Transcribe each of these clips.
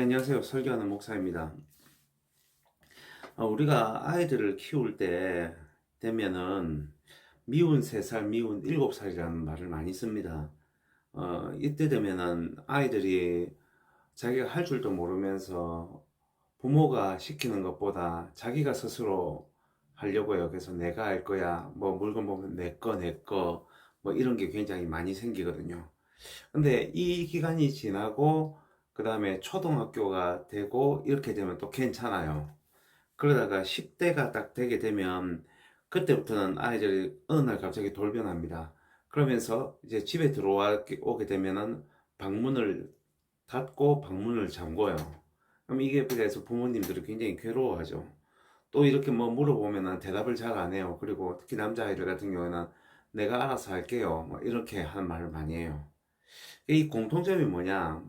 네, 안녕하세요. 설교하는 목사입니다. 우리가 아이들을 키울 때 되면은 미운 3살, 미운 7살이라는 말을 많이 씁니다. 이때 되면은 아이들이 자기가 할 줄도 모르면서 부모가 시키는 것보다 자기가 스스로 하려고 해요. 그래서 내가 할 거야. 뭐 물건 보면 내 거, 뭐 이런 게 굉장히 많이 생기거든요. 근데 이 기간이 지나고 그 다음에 초등학교가 되고 이렇게 되면 또 괜찮아요. 그러다가 10대가 딱 되게 되면 그때부터는 아이들이 어느 날 갑자기 돌변합니다. 그러면서 이제 집에 들어오게 되면은 방문을 닫고 방문을 잠궈요. 그럼 이게 그래서 부모님들이 굉장히 괴로워하죠. 또 이렇게 뭐 물어보면은 대답을 잘 안 해요. 그리고 특히 남자아이들 같은 경우에는 내가 알아서 할게요. 뭐 이렇게 하는 말을 많이 해요. 이 공통점이 뭐냐?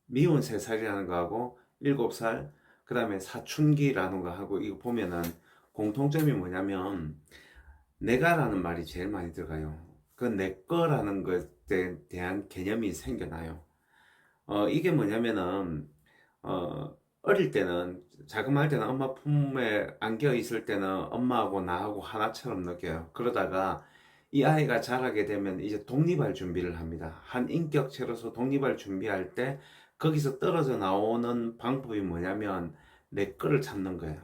미운 3살이라는 거하고 7살, 그 다음에 사춘기라는 거하고 이거 보면은 공통점이 뭐냐면 내가라는 말이 제일 많이 들어가요. 그 내 거라는 것에 대한 개념이 생겨나요. 이게 뭐냐면은 어릴 때는 자그마할 때는 엄마 품에 안겨 있을 때는 엄마하고 나하고 하나처럼 느껴요. 그러다가 이 아이가 자라게 되면 이제 독립할 준비를 합니다. 한 인격체로서 독립할 준비할 때 거기서 떨어져 나오는 방법이 뭐냐면 내 거를 찾는 거예요.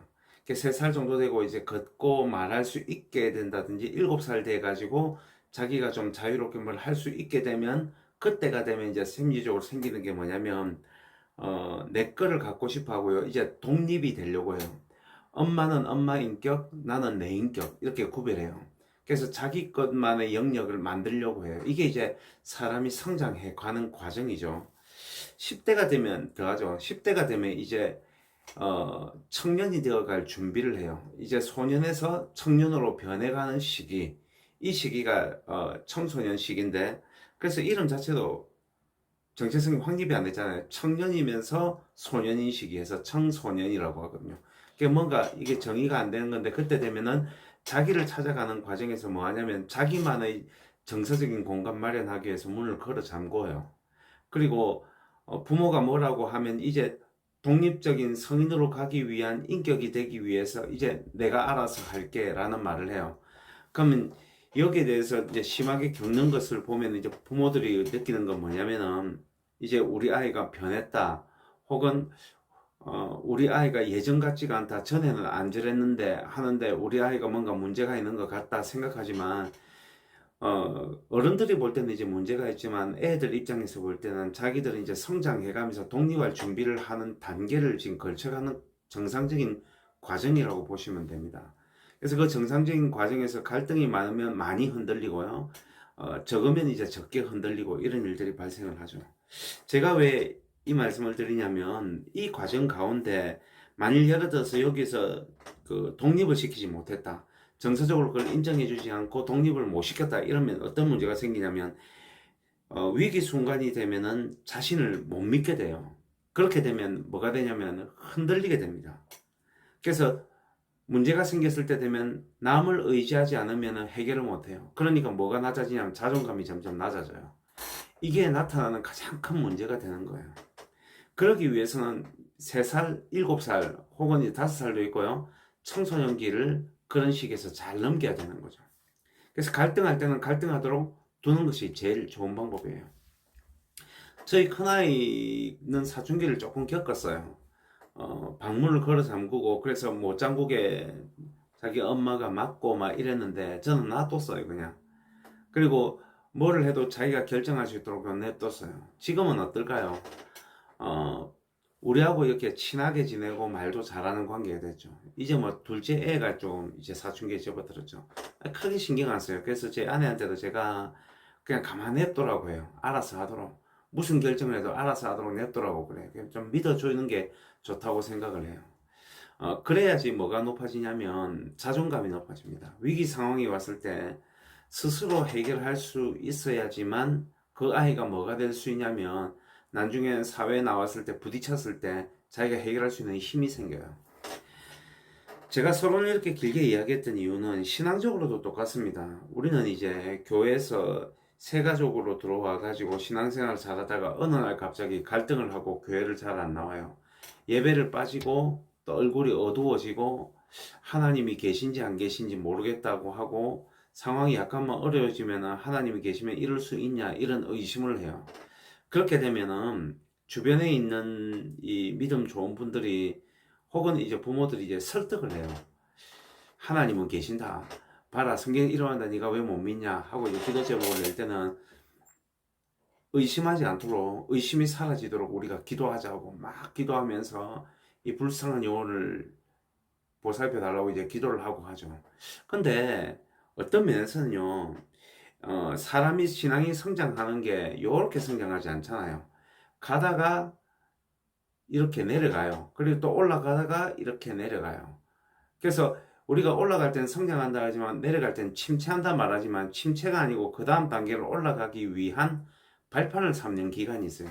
3살 정도 되고 이제 걷고 말할 수 있게 된다든지 7살 돼 가지고 자기가 좀 자유롭게 뭘 할 수 있게 되면 그때가 되면 이제 심리적으로 생기는 게 뭐냐면 내 거를 갖고 싶어 하고요. 이제 독립이 되려고 해요. 엄마는 엄마 인격, 나는 내 인격 이렇게 구별해요. 그래서 자기 것만의 영역을 만들려고 해요. 이게 이제 사람이 성장해 가는 과정이죠. 10대가 되면 더하죠. 10대가 되면 이제 청년이 되어갈 준비를 해요. 이제 소년에서 청년으로 변해가는 시기. 이 시기가 청소년 시기인데 그래서 이름 자체도 정체성이 확립이 안 됐잖아요. 청년이면서 소년인 시기에서 청소년이라고 하거든요. 그게 뭔가 이게 정의가 안 되는 건데 그때 되면은 자기를 찾아가는 과정에서 뭐 하냐면 자기만의 정서적인 공간 마련하기 위해서 문을 걸어 잠궈요. 그리고 부모가 뭐라고 하면 이제 독립적인 성인으로 가기 위한 인격이 되기 위해서 이제 내가 알아서 할게 라는 말을 해요. 그러면 여기에 대해서 이제 심하게 겪는 것을 보면 이제 부모들이 느끼는 건 뭐냐면은 이제 우리 아이가 변했다. 혹은 우리 아이가 예전 같지가 않다. 전에는 안 저랬는데 하는데 우리 아이가 뭔가 문제가 있는 것 같다 생각하지만 어른들이 볼 때는 이제 문제가 있지만 애들 입장에서 볼 때는 자기들은 이제 성장해가면서 독립할 준비를 하는 단계를 지금 걸쳐가는 정상적인 과정이라고 보시면 됩니다. 그래서 그 정상적인 과정에서 갈등이 많으면 많이 흔들리고요. 적으면 이제 적게 흔들리고 이런 일들이 발생을 하죠. 제가 왜 이 말씀을 드리냐면 이 과정 가운데 만일 예를 들어서 여기서 그 독립을 시키지 못했다. 정서적으로 그걸 인정해주지 않고 독립을 못 시켰다. 이러면 어떤 문제가 생기냐면 위기 순간이 되면은 자신을 못 믿게 돼요. 그렇게 되면 뭐가 되냐면 흔들리게 됩니다. 그래서 문제가 생겼을 때 되면 남을 의지하지 않으면 해결을 못해요. 그러니까 뭐가 낮아지냐면 자존감이 점점 낮아져요. 이게 나타나는 가장 큰 문제가 되는 거예요. 그러기 위해서는 3살, 7살 혹은 5살도 있고요. 청소년기를 그런 식에서 잘 넘겨야 되는 거죠. 그래서 갈등할 때는 갈등하도록 두는 것이 제일 좋은 방법이에요. 저희 큰아이는 사춘기를 조금 겪었어요. 방문을 걸어 잠그고 그래서 못 잠그게 자기 엄마가 맞고 막 이랬는데 저는 놔뒀어요 그냥. 그리고 뭐를 해도 자기가 결정할 수 있도록 냅뒀어요. 지금은 어떨까요? 어, 우리하고 이렇게 친하게 지내고 말도 잘하는 관계가 됐죠. 이제 뭐 둘째 애가 좀 이제 사춘기에 접어들었죠. 크게 신경 안 써요. 그래서 제 아내한테도 제가 그냥 가만히 냅두라고 해요. 알아서 하도록. 무슨 결정을 해도 알아서 하도록 냅두라고 그래요. 그냥 좀 믿어주는 게 좋다고 생각을 해요. 그래야지 뭐가 높아지냐면 자존감이 높아집니다. 위기 상황이 왔을 때 스스로 해결할 수 있어야지만 그 아이가 뭐가 될 수 있냐면 나중에 사회에 나왔을 때 부딪혔을 때 자기가 해결할 수 있는 힘이 생겨요. 제가 서론을 이렇게 길게 이야기했던 이유는 신앙적으로도 똑같습니다. 우리는 이제 교회에서 새가족으로 들어와 가지고 신앙생활을 잘하다가 어느 날 갑자기 갈등을 하고 교회를 잘 안 나와요. 예배를 빠지고 또 얼굴이 어두워지고 하나님이 계신지 안 계신지 모르겠다고 하고 상황이 약간만 어려워지면 하나님이 계시면 이럴 수 있냐 이런 의심을 해요. 그렇게 되면은 주변에 있는 이 믿음 좋은 분들이 혹은 이제 부모들이 이제 설득을 해요. 하나님은 계신다. 봐라, 성경에 일어난다. 네가 왜 못 믿냐 하고 이제 기도 제목을 낼 때는 의심하지 않도록, 의심이 사라지도록 우리가 기도하자고 막 기도하면서 이 불쌍한 영혼을 보살펴 달라고 이제 기도를 하고 하죠. 근데 어떤 면에서는요, 사람이 신앙이 성장하는 게 요렇게 성장하지 않잖아요. 가다가 이렇게 내려가요. 그리고 또 올라가다가 이렇게 내려가요. 그래서 우리가 올라갈 때는 성장한다 하지만 내려갈 때는 침체한다 말하지만 침체가 아니고 그 다음 단계로 올라가기 위한 발판을 삼는 기간이 있어요.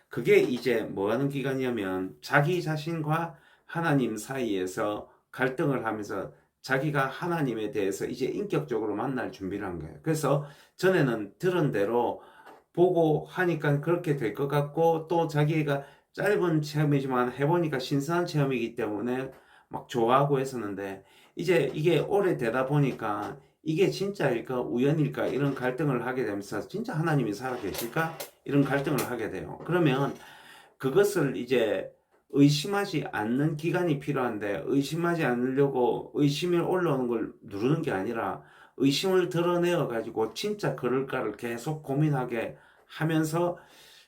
그게 이제 뭐 하는 기간이냐면 자기 자신과 하나님 사이에서 갈등을 하면서 자기가 하나님에 대해서 이제 인격적으로 만날 준비를 한 거예요. 그래서 전에는 들은 대로 보고 하니까 그렇게 될 것 같고 또 자기가 짧은 체험이지만 해보니까 신선한 체험이기 때문에 막 좋아하고 했었는데 이제 이게 오래되다 보니까 이게 진짜일까 우연일까 이런 갈등을 하게 되면서 진짜 하나님이 살아계실까 이런 갈등을 하게 돼요. 그러면 그것을 이제 의심하지 않는 기간이 필요한데 의심하지 않으려고 의심이 올라오는 걸 누르는 게 아니라 의심을 드러내어 가지고 진짜 그럴까를 계속 고민하게 하면서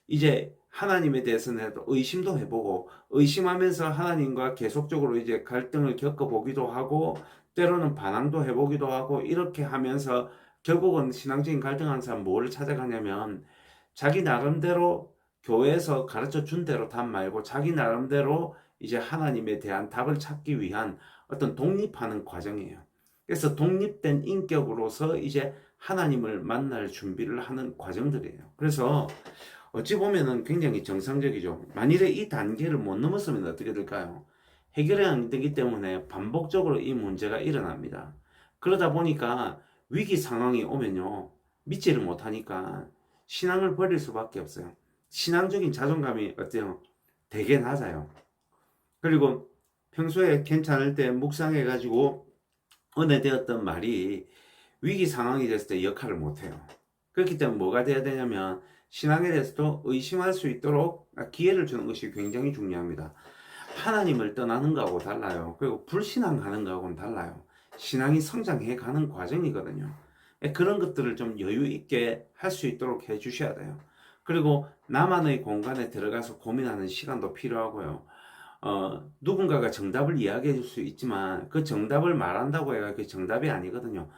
이제 하나님에 대해서는 의심도 해보고 의심하면서 하나님과 계속적으로 이제 갈등을 겪어보기도 하고 때로는 반항도 해보기도 하고 이렇게 하면서 결국은 신앙적인 갈등하는 사람 뭐를 찾아가냐면 자기 나름대로 교회에서 가르쳐 준 대로 답 말고 자기 나름대로 이제 하나님에 대한 답을 찾기 위한 어떤 독립하는 과정이에요. 그래서 독립된 인격으로서 이제 하나님을 만날 준비를 하는 과정들이에요. 그래서 어찌 보면은 굉장히 정상적이죠. 만일에 이 단계를 못 넘었으면 어떻게 될까요? 해결이 안 되기 때문에 반복적으로 이 문제가 일어납니다. 그러다 보니까 위기 상황이 오면요. 믿지를 못하니까 신앙을 버릴 수밖에 없어요. 신앙적인 자존감이 어때요? 되게 낮아요. 그리고 평소에 괜찮을 때 묵상해가지고 은혜되었던 말이 위기 상황이 됐을 때 역할을 못해요. 그렇기 때문에 뭐가 돼야 되냐면 신앙에 대해서도 의심할 수 있도록 기회를 주는 것이 굉장히 중요합니다. 하나님을 떠나는 거하고 달라요. 그리고 불신앙하는 거하고는 달라요. 신앙이 성장해 가는 과정이거든요. 그런 것들을 좀 여유 있게 할 수 있도록 해 주셔야 돼요. 그리고 나만의 공간에 들어가서 고민하는 시간도 필요하고요. 누군가가 정답을 이야기해 줄 수 있지만 그 정답을 말한다고 해가 그 정답이 아니거든요.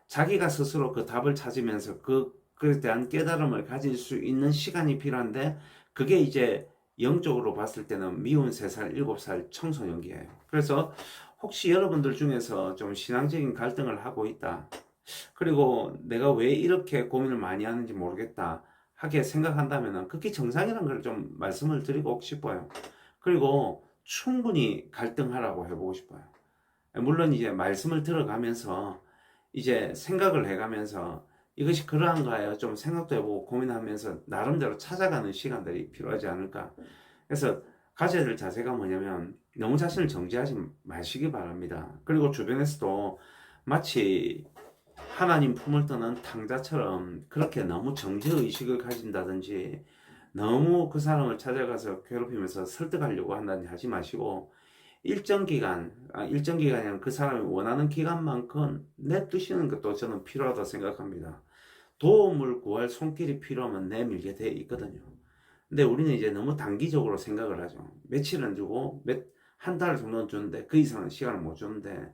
자기가 스스로 그 답을 찾으면서 그에 대한 깨달음을 가질 수 있는 시간이 필요한데 그게 이제 영적으로 봤을 때는 미운 3살, 7살 청소년기예요. 그래서 혹시 여러분들 중에서 좀 신앙적인 갈등을 하고 있다. 그리고 내가 왜 이렇게 고민을 많이 하는지 모르겠다. 하게 생각한다면 그게 정상이라는 걸 좀 말씀을 드리고 싶어요. 그리고 충분히 갈등하라고 해보고 싶어요. 물론 이제 말씀을 들어가면서 이제 생각을 해가면서 이것이 그러한가요? 좀 생각도 해보고 고민하면서 나름대로 찾아가는 시간들이 필요하지 않을까. 그래서 가져야 될 자세가 뭐냐면 너무 자신을 정죄하지 마시기 바랍니다. 그리고 주변에서도 마치 하나님 품을 떠난 탕자처럼 그렇게 너무 정죄의식을 가진다든지 너무 그 사람을 찾아가서 괴롭히면서 설득하려고 한다든지 하지 마시고 일정 기간이 아니라 그 사람이 원하는 기간만큼 내두시는 것도 저는 필요하다고 생각합니다. 도움을 구할 손길이 필요하면 내밀게 돼 있거든요. 근데 우리는 이제 너무 단기적으로 생각을 하죠. 며칠은 주고 한 달 정도는 주는데 그 이상은 시간을 못 주는데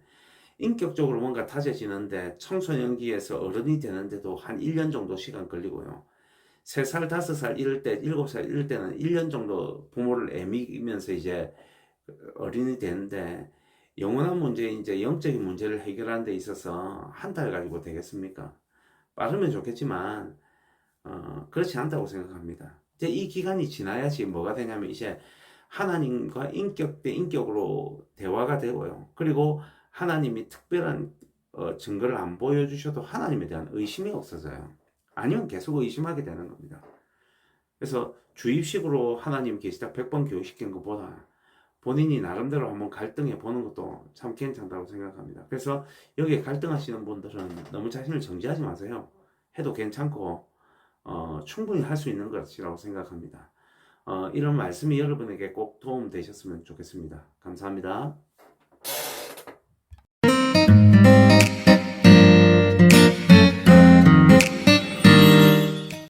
인격적으로 뭔가 다져지는데 청소년기에서 어른이 되는데도 한 1년 정도 시간 걸리고요. 3살, 5살 이럴 때, 7살 이럴 때는 1년 정도 부모를 애미면서 이제 어린이 되는데 영원한 문제, 이제 영적인 문제를 해결하는 데 있어서 한 달 가지고 되겠습니까? 빠르면 좋겠지만 그렇지 않다고 생각합니다. 이제 이 기간이 지나야지 뭐가 되냐면 이제 하나님과 인격 대 인격으로 대화가 되고요. 그리고 하나님이 특별한 증거를 안 보여주셔도 하나님에 대한 의심이 없어져요. 아니면 계속 의심하게 되는 겁니다. 그래서 주입식으로 하나님 계시다 100번 교육시킨 것보다 본인이 나름대로 한번 갈등해 보는 것도 참 괜찮다고 생각합니다. 그래서 여기에 갈등하시는 분들은 너무 자신을 정지하지 마세요. 해도 괜찮고 충분히 할 수 있는 것이라고 생각합니다. 이런 말씀이 여러분에게 꼭 도움 되셨으면 좋겠습니다. 감사합니다.